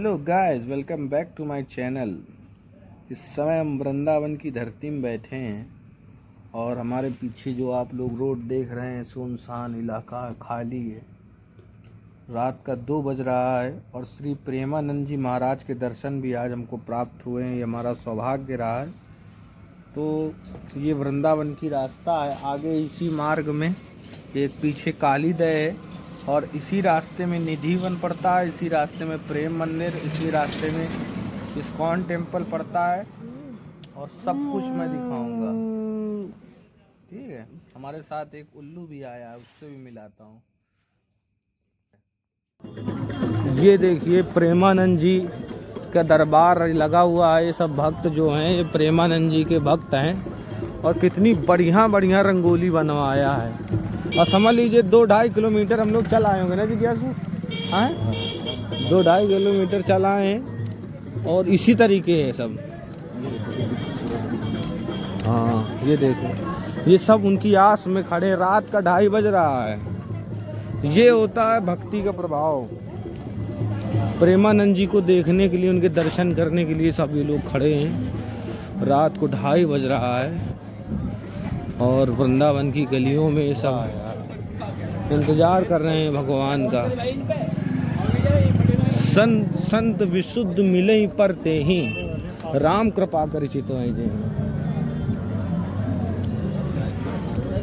Hello guys, welcome back to my channel. इस समय हम वृंदावन की धरती में बैठे हैं और हमारे पीछे जो आप लोग रोड देख रहे हैं, सुनसान इलाका है, खाली है। रात का 2 बज रहा है और श्री प्रेमानंद जी महाराज के दर्शन भी आज हमको प्राप्त हुए हैं। ये हमारा सौभाग्य रहा है। तो ये वृंदावन की रास्ता है। आगे इसी मार्ग में एक पीछे कालीदय है और इसी रास्ते में निधिवन पड़ता है, इसी रास्ते में प्रेम मंदिर, इसी रास्ते में इस्कॉन टेम्पल पड़ता है और सब कुछ मैं दिखाऊंगा। ठीक है, हमारे साथ एक उल्लू भी आया है, उससे भी मिलाता हूँ। ये देखिए प्रेमानंद जी का दरबार लगा हुआ है। ये सब भक्त जो हैं ये प्रेमानंद जी के भक्त हैं और कितनी बढ़िया बढ़िया रंगोली बनवाया है। और समझ लीजिए 2-2.5 किलोमीटर हम लोग चल आए होंगे ना जी, क्या हाँ 2-2.5 किलोमीटर चल आए हैं और इसी तरीके है सब। हाँ ये देखो, ये सब उनकी आस में खड़े। रात का 2:30 बज रहा है। ये होता है भक्ति का प्रभाव। प्रेमानंद जी को देखने के लिए, उनके दर्शन करने के लिए सब ये लोग खड़े हैं। रात को 2:30 बज रहा है और वृंदावन की गलियों में सब इंतजार कर रहे हैं भगवान का। संत विशुद्ध मिले परते ही राम कृपा कर चितो है।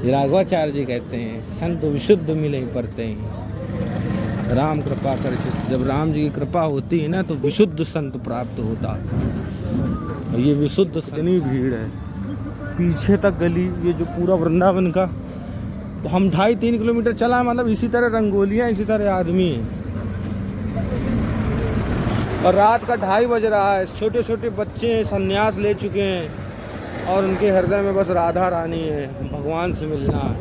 राघवाचार्य जी कहते हैं संत विशुद्ध मिले परते ही राम कृपा कर चित। जब राम जी की कृपा होती है ना तो विशुद्ध संत प्राप्त होता है। ये विशुद्ध इतनी भीड़ है पीछे तक गली, ये जो पूरा वृंदावन का। तो हम 2.5-3 किलोमीटर चला, मतलब इसी तरह रंगोलियाँ, इसी तरह आदमी हैं। और रात का 2:30 बज रहा है। छोटे छोटे बच्चे संन्यास ले चुके हैं और उनके हृदय में बस राधा रानी है, भगवान से मिलना है।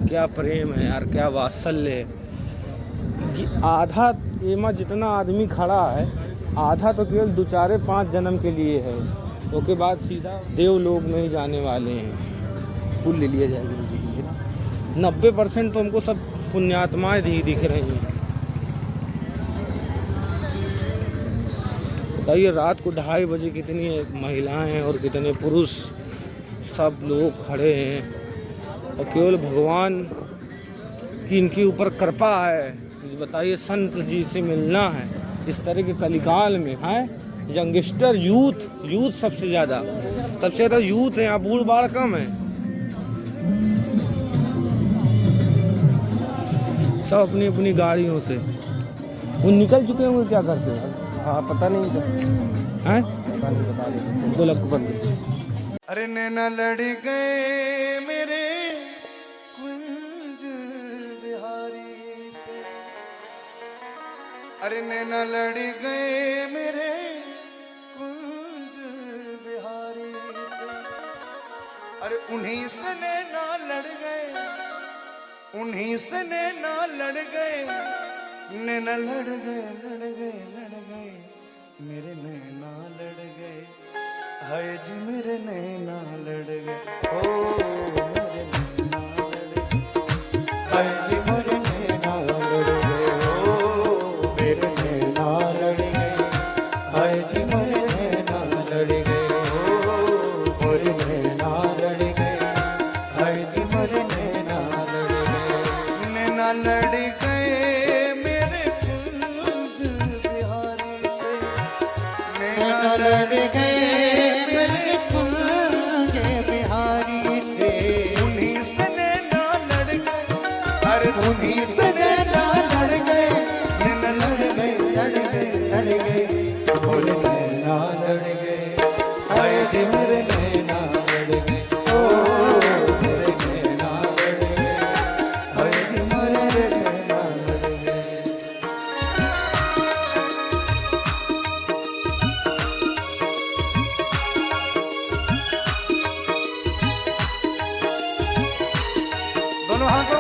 क्या प्रेम है यार, क्या वात्सल्य है। आधा एमा जितना आदमी खड़ा है, आधा तो केवल 2-4-5 जन्म के लिए है, तो के बाद सीधा देवलोक में ही जाने वाले हैं। फूल ले लिया जाएगा। 90% तो हमको सब पुण्यात्माएं दिख रही हैं। बताइए रात को 2:30 बजे कितनी महिलाएं और कितने पुरुष सब लोग खड़े हैं और केवल भगवान की इनके ऊपर कृपा है। बताइए संत जी से मिलना है इस तरह के कलिकाल में है। यंगस्टर यूथ सबसे ज़्यादा यूथ है यहाँ, बूढ़ बाढ़ कम है। सब अपनी अपनी गाड़ियों से वो निकल चुके होंगे क्या घर से। हाँ पता नहीं है, बोला बंद। अरे नैना लड़ गए मेरे कुंज बिहारी से, अरे नैना लड़ गए मेरे कुंज बिहारी से। अरे उन्हीं से नैना लड़ गए, उन्हीं से नैना लड़ गए, नैना लड़ गए मेरे नैना लड़ गए। हाय जी मेरे नैना लड़ गए, ओ मेरे नैना लड़ गए। हाय जी मेरे नैना लड़ गए, ओ मेरे नैना लड़ गए। हाय जी मेरे नैना लड़ गए, ओ मेरे नैना लड़ गए। हाय जी मेरे नैना लड़ गए। नैना लड़ गए मेरे कुंज बिहारी से, नैना लड़ गए मेरे कुंज बिहारी से। उन्हीं से नैना लड़ गए, अरे उन्हीं से नैना लड़ गए, नैना लड़ गए बोले नैना लड़ गए। हाय जी मेरे नैना लड़ गए, ओ मेरे नैना लड़ गए। हाय जी मेरे नैना लड़ गए। दोनों हाथों